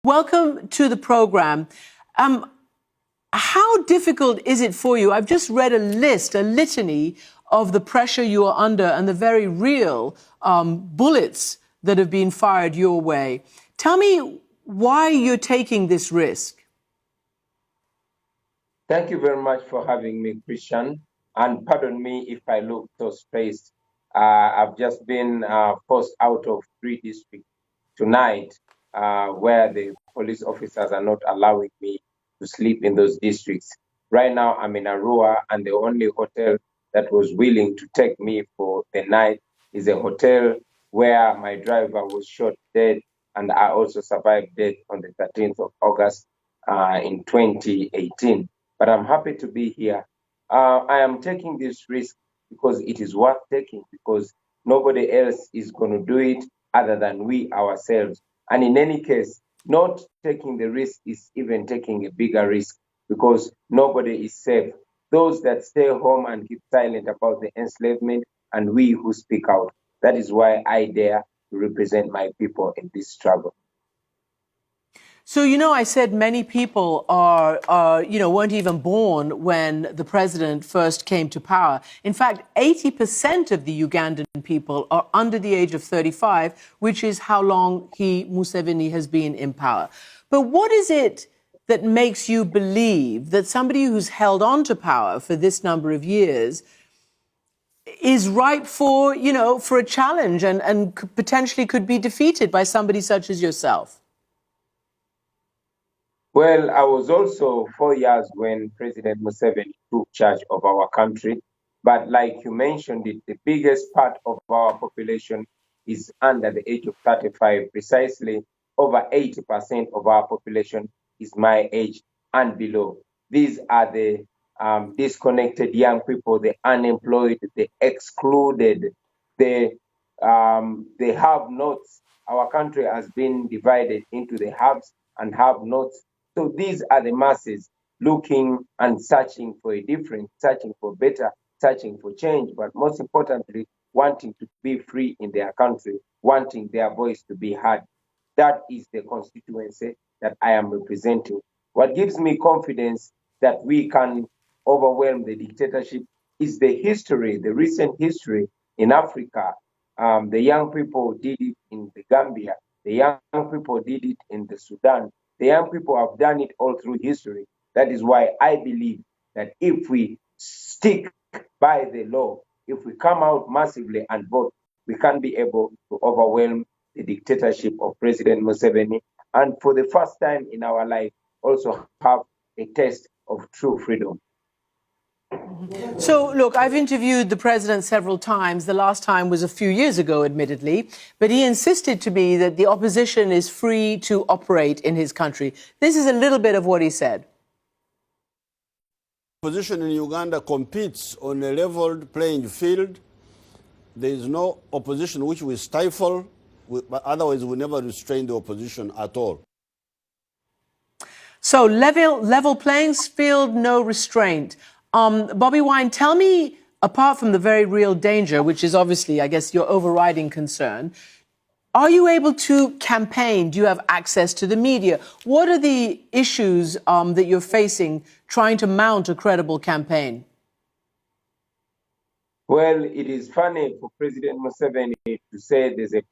Welcome to the program. How difficult is it for you? I've just read a litany of the pressure you are under and the very real bullets that have been fired your way. Tell me why you're taking this risk. Thank you very much for having me, Christian. And pardon me if I look so stressed. I've just been forced out of 3 districts tonight, where the police officers are not allowing me to sleep in those districts. Right now, I'm in Arua, and the only hotel that was willing to take me for the night is a hotel where my driver was shot dead, and I also survived death on the 13th of August in 2018. But I'm happy to be here. I am taking this risk because it is worth taking, because nobody else is going to do it other than we ourselves. And in any case, not taking the risk is even taking a bigger risk, because nobody is safe. Those that stay home and keep silent about the enslavement, and we who speak out. That is why I dare to represent my people in this struggle. So, I said many people weren't even born when the president first came to power. In fact, 80% of the Ugandan people are under the age of 35, which is how long Museveni, has been in power. But what is it that makes you believe that somebody who's held on to power for this number of years is ripe for, for a challenge and potentially could be defeated by somebody such as yourself? Well, I was also 4 years when President Museveni took charge of our country. But like you mentioned it, the biggest part of our population is under the age of 35. Precisely over 80% of our population is my age and below. These are the disconnected young people, the unemployed, the excluded, the have-nots. Our country has been divided into the haves and have-nots. So these are the masses looking and searching for a difference, searching for better, searching for change, but most importantly, wanting to be free in their country, wanting their voice to be heard. That is the constituency that I am representing. What gives me confidence that we can overwhelm the dictatorship is the history, the recent history in Africa. The young people did it in the Gambia. The young people did it in the Sudan. The young people have done it all through history. That is why I believe that if we stick by the law, if we come out massively and vote, we can be able to overwhelm the dictatorship of President Museveni, and for the first time in our life, also have a taste of true freedom. So, look, I've interviewed the president several times. The last time was a few years ago, admittedly, but he insisted to me that the opposition is free to operate in his country. This is a little bit of what he said. Opposition in Uganda competes on a leveled playing field. There is no opposition which we stifle, but otherwise we never restrain the opposition at all. So level playing field, no restraint. Bobby Wine, tell me, apart from the very real danger, which is obviously, I guess, your overriding concern, are you able to campaign? Do you have access to the media? What are the issues that you're facing trying to mount a credible campaign? Well, it is funny for President Museveni to say there's a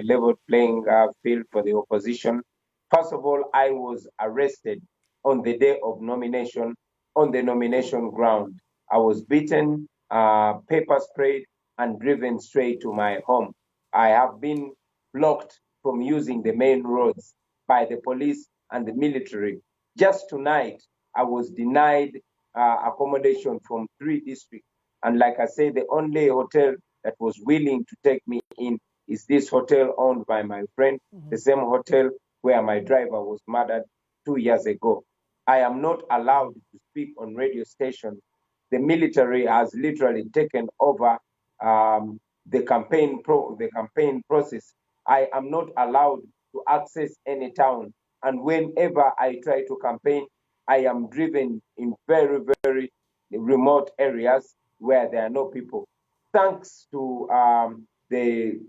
level playing field for the opposition. First of all, I was arrested on the day of nomination on the nomination ground. I was beaten, pepper sprayed, and driven straight to my home. I have been blocked from using the main roads by the police and the military. Just tonight, I was denied accommodation from 3 districts. And like I said, the only hotel that was willing to take me in is this hotel owned by my friend, the same hotel where my driver was murdered 2 years ago. I am not allowed to speak on radio stations. The military has literally taken over the campaign process. I am not allowed to access any town. And whenever I try to campaign, I am driven in very, very remote areas where there are no people. Thanks to the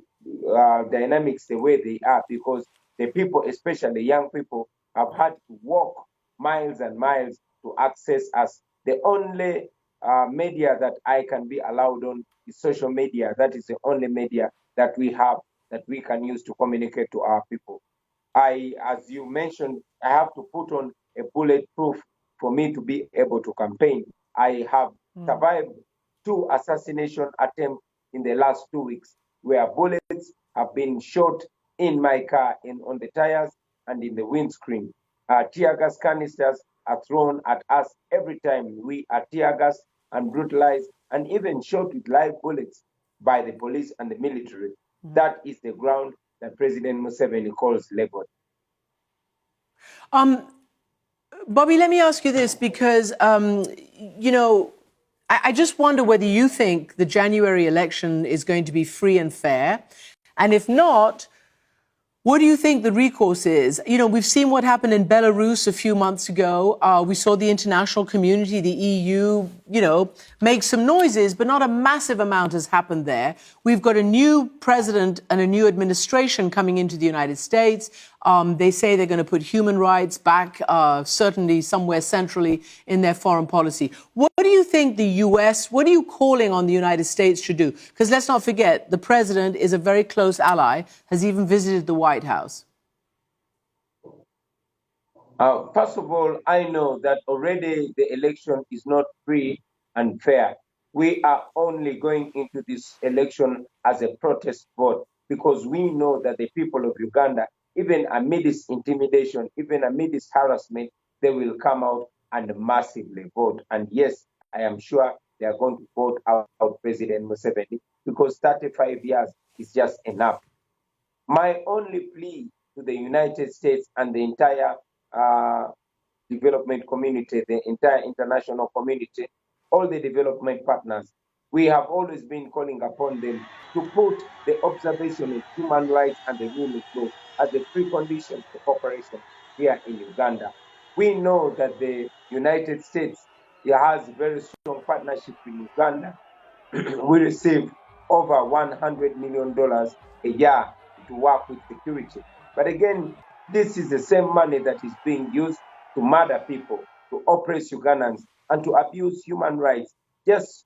dynamics the way they are, because The people, especially young people, have had to walk miles and miles to access us. The only media that I can be allowed on is social media. That is the only media that we have that we can use to communicate to our people. As you mentioned, I have to put on a bulletproof for me to be able to campaign. I have survived 2 assassination attempts in the last 2 weeks, where bullets have been shot in my car, on the tires and in the windscreen. Tear gas canisters are thrown at us every time we are tear gas and brutalized and even shot with live bullets by the police and the military. That is the ground that President Museveni calls labor. Bobby, let me ask you this because, I just wonder whether you think the January election is going to be free and fair. And if not, what do you think the recourse is? We've seen what happened in Belarus a few months ago. We saw the international community, the EU, make some noises, but not a massive amount has happened there. We've got a new president and a new administration coming into the United States. They say they're going to put human rights back, certainly somewhere centrally in their foreign policy. What do you think the US, what are you calling on the United States to do? Because let's not forget, the president is a very close ally, has even visited the White House. First of all, I know that already the election is not free and fair. We are only going into this election as a protest vote because we know that the people of Uganda, even amidst intimidation, even amidst harassment, they will come out and massively vote. And yes, I am sure they are going to vote out President Museveni because 35 years is just enough. My only plea to the United States and the entire development community, the entire international community, all the development partners, we have always been calling upon them to put the observation of human rights and the rule of law as a precondition for cooperation here in Uganda. We know that the United States has very strong partnership in Uganda. We receive over $100 million a year to work with security. But again, this is the same money that is being used to murder people, to oppress Ugandans, and to abuse human rights. Just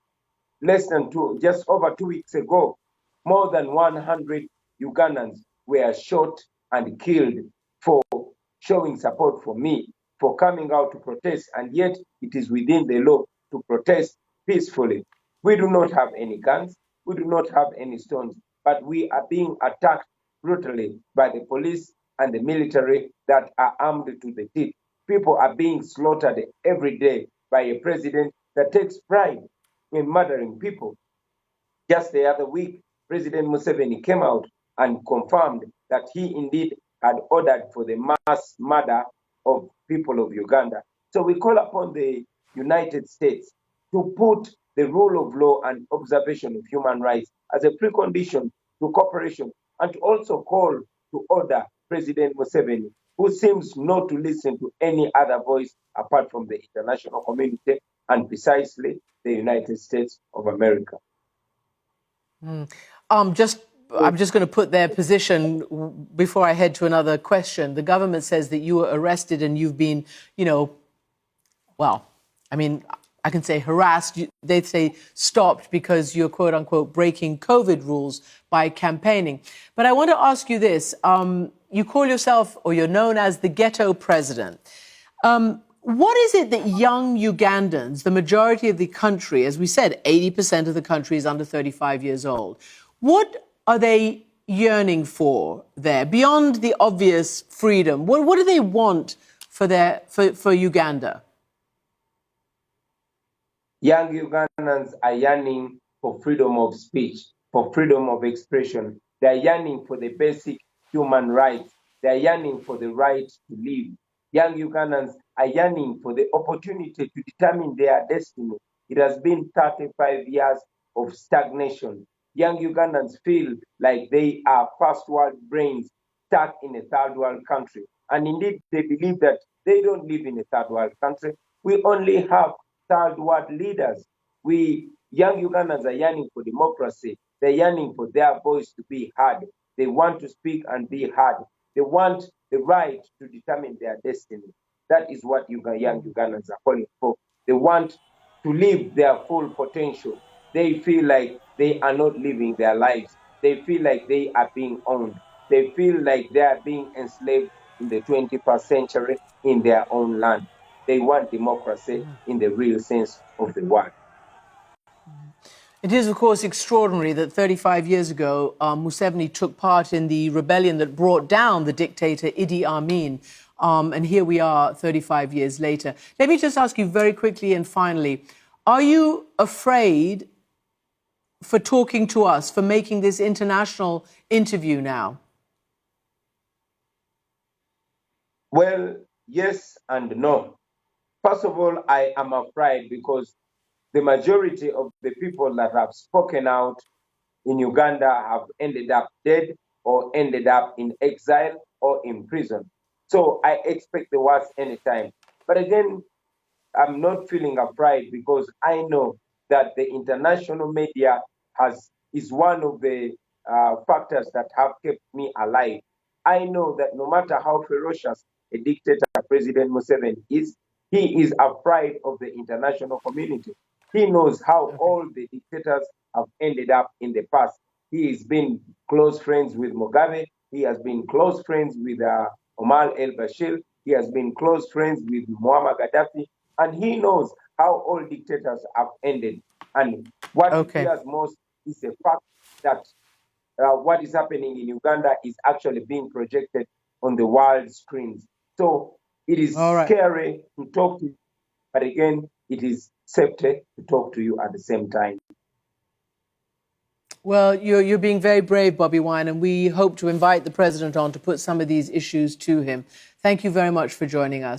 over 2 weeks ago, more than 100 Ugandans were shot and killed for showing support for me, for coming out to protest, and yet it is within the law to protest peacefully. We do not have any guns, we do not have any stones, but we are being attacked brutally by the police and the military that are armed to the teeth. People are being slaughtered every day by a president that takes pride in murdering people. Just the other week, President Museveni came out and confirmed that he indeed had ordered for the mass murder of people of Uganda. So we call upon the United States to put the rule of law and observation of human rights as a precondition to cooperation, and to also call to order President Museveni, who seems not to listen to any other voice apart from the international community and precisely the United States of America. I'm just going to put their position before I head to another question. The government says that you were arrested and you've been, I can say harassed. They say stopped because you're, quote unquote, breaking COVID rules by campaigning. But I want to ask you this. You call yourself, or you're known as the ghetto president. What is it that young Ugandans, the majority of the country, as we said, 80% of the country is under 35 years old. What are they yearning for there, beyond the obvious freedom? What do they want for Uganda? Young Ugandans are yearning for freedom of speech, for freedom of expression. They are yearning for the basic human rights. They are yearning for the right to live. Young Ugandans are yearning for the opportunity to determine their destiny. It has been 35 years of stagnation. Young Ugandans feel like they are first world brains stuck in a third world country. And indeed, they believe that they don't live in a third world country. We only have third world leaders. Young Ugandans are yearning for democracy. They're yearning for their voice to be heard. They want to speak and be heard. They want the right to determine their destiny. That is what young Ugandans are calling for. They want to live their full potential. They feel like they are not living their lives. They feel like they are being owned. They feel like they are being enslaved in the 21st century in their own land. They want democracy in the real sense of the word. It is, of course, extraordinary that 35 years ago, Museveni took part in the rebellion that brought down the dictator Idi Amin. And here we are 35 years later. Let me just ask you very quickly and finally, are you afraid for talking to us, for making this international interview now? Well, yes and no. First of all, I am afraid because the majority of the people that have spoken out in Uganda have ended up dead or ended up in exile or in prison. So I expect the worst anytime. But again, I'm not feeling afraid because I know that the international media is one of the factors that have kept me alive. I know that no matter how ferocious a dictator President Museveni is, he is afraid of the international community. He knows how all the dictators have ended up in the past. He has been close friends with Mugabe. He has been close friends with Omar el-Bashir. He has been close friends with Muammar Gaddafi. And he knows how all dictators have ended. And what he fears most is the fact that what is happening in Uganda is actually being projected on the world screens. So it is scary to talk to you, but again, it is safety to talk to you at the same time. Well, you're being very brave, Bobi Wine, and we hope to invite the president on to put some of these issues to him. Thank you very much for joining us.